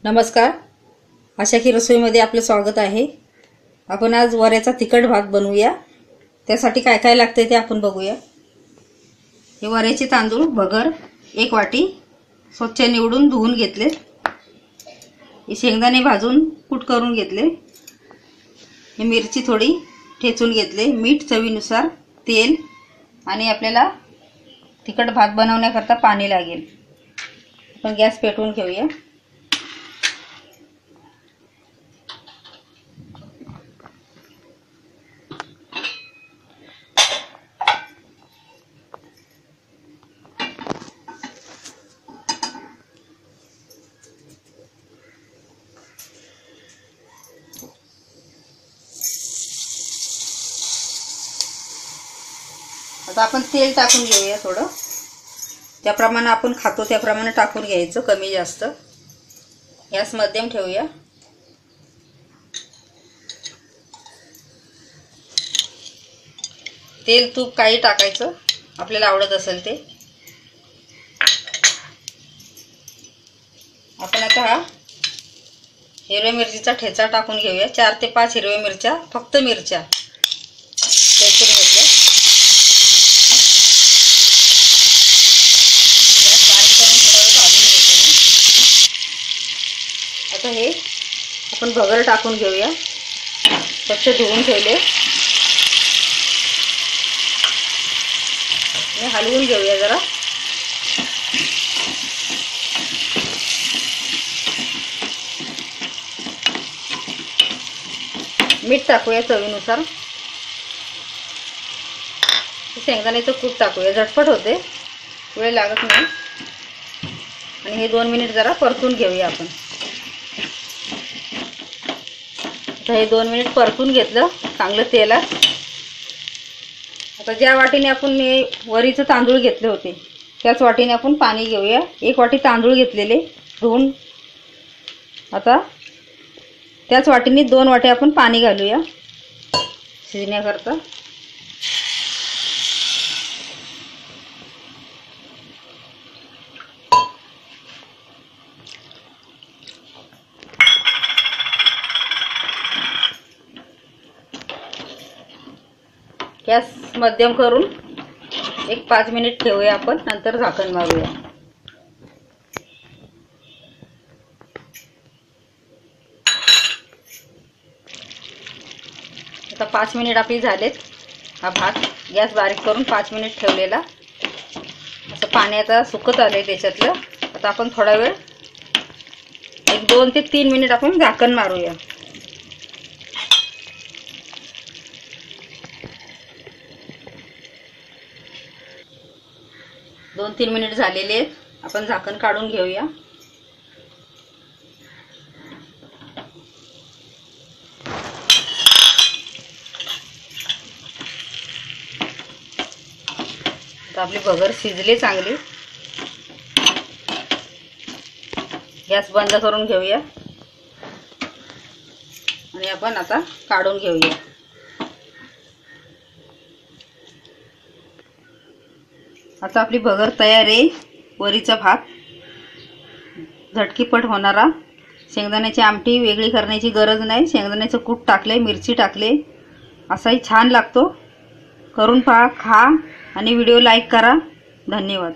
नमस्कार, आशा की रसोईमध्ये आपलं स्वागत आहे। आपण आज वऱ्याचा तिखट भात बनवूया। त्यासाठी काय काय लागते ते आपण बघूया। हे वऱ्याचे तांदूळ भगर 1 वाटी स्वच्छ निवडून धुवून घेतले। हे शेंगदाणे भाजून कूट करून घेतले। हे मिरची थोडी ठेचून घेतले। मीठ चवीनुसार, तेल आणि आपल्याला तिखट भात बनवण्याकरता पाणी लागेल। आपण गॅस पेटवून घेऊया। आता आपण तेल टाकून घेऊया। थोडं त्याप्रमाणे आपण खातो त्याप्रमाणे टाकून घ्यायचं, कमी जास्त। गॅस मध्यम ठेवूया। तेल तूप काही टाकायचं आपल्याला आवडत असेल ते। आपण आता हा हिरव्या मिरचीचा ठेचा टाकून घेऊया। 4 ते 5 हिरव्या मिरच्या, फक्त मिरच्या ठेचून घेतल्या। आता हे आपण भगर टाकून घेऊया। स्वच्छ धुवून ठेवले आणि हलवून घेऊया जरा। मीठ टाकूया चवीनुसार। शेंगदाण्याचं कूट टाकूया, झटपट होते, वेळ लागत नाही। आणि हे 2 मिनिट जरा परतून घेऊया आपण। हे 2 मिनिट परतून घेतलं चांगलं तेलात। आता ज्या वाटीने आपण हे वरीचे तांदूळ घेतले होते त्याच वाटीने आपण पाणी घेऊया। 1 वाटी तांदूळ घेतलेले धुवून, आता त्याच वाटीने 2 वाटी आपण पाणी घालूया शिजण्याकरता। गॅस मध्यम करून 5 मिनिट ठेवूया आपण, नंतर झाकण मारूया। आता 5 मिनिट आपली झालेत। हा भात गॅस बारीक करून 5 मिनिट ठेवलेला, असं पाणी आता सुकत आलंय त्याच्यातलं। आता आपण थोडा वेळ 2 ते 3 मिनिट आपण झाकण मारूया। दोन 3 मिनिट झालेले आहेत, आपण झाकण काढून घेऊया। आता आपली भगर शिजली चांगली। गॅस बंद करून घेऊया आणि आपण आता काढून घेऊया। आता आपली भगर तयार आहे। वरीचा भात झटकीपट होणारा। शेंगदाण्याची आमटी वेगळी करण्याची गरज नाही, शेंगदाण्याचं कूट टाकले, मिरची टाकले, असाही छान लागतो। करून पहा, खा आणि व्हिडिओ लाईक करा। धन्यवाद।